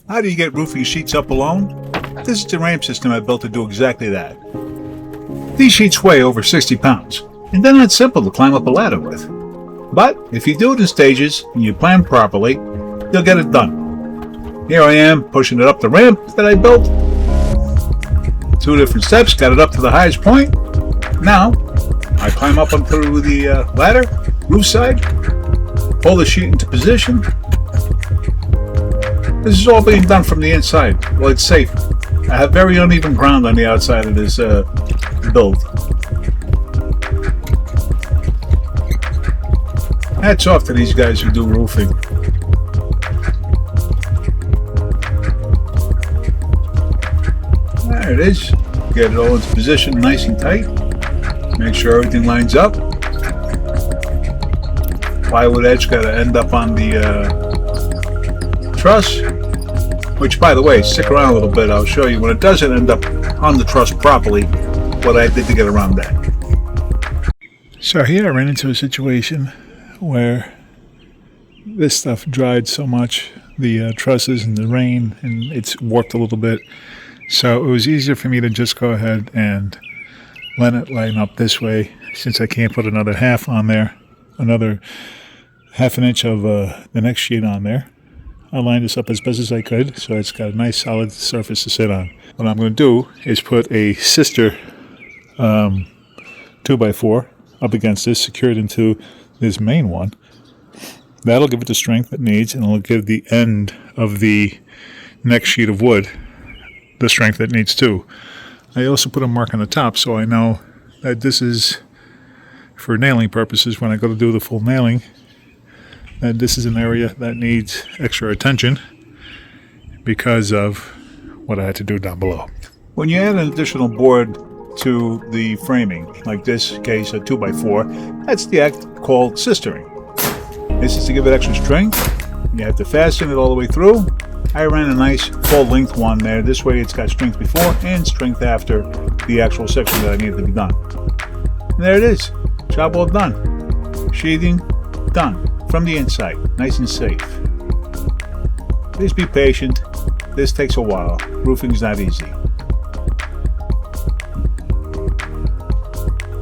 How do you get roofing sheets up alone? This is the ramp system I built to do exactly that. These sheets weigh over 60 pounds, and they're not simple to climb up a ladder with. But if you do it in stages and you plan properly, you'll get it done. Here I am pushing it up the ramp that I built. 2 different steps, got it up to the highest point. Now, I climb up onto the ladder, roof side, pull the sheet into position. This is all being done from the inside. Well, it's safe. I have very uneven ground on the outside of this build. Hats off to these guys who do roofing. There it is. Get it all into position nice and tight. Make sure everything lines up. Plywood edge got to end up on the truss, which, by the way, stick around a little bit. I'll show you when it doesn't end up on the truss properly what I did to get around that. So here I ran into a situation where this stuff dried so much, the trusses and the rain, and it's warped a little bit. So it was easier for me to just go ahead and let it line up this way, since I can't put another half on there, another half an inch of the next sheet on there. I lined this up as best as I could, so it's got a nice solid surface to sit on. What I'm going to do is put a sister 2x4 up against this, secured into this main one. That'll give it the strength it needs, and it'll give the end of the next sheet of wood the strength it needs too. I also put a mark on the top so I know that this is for nailing purposes when I go to do the full nailing. And this is an area that needs extra attention because of what I had to do down below. When you add an additional board to the framing, like this case, a 2x4, that's the act called sistering. This is to give it extra strength. You have to fasten it all the way through. I ran a nice full-length one there. This way it's got strength before and strength after the actual section that I needed to be done. And there it is. Job well done. Sheathing done. From the inside, nice and safe. Please be patient. This takes a while. Roofing's not easy.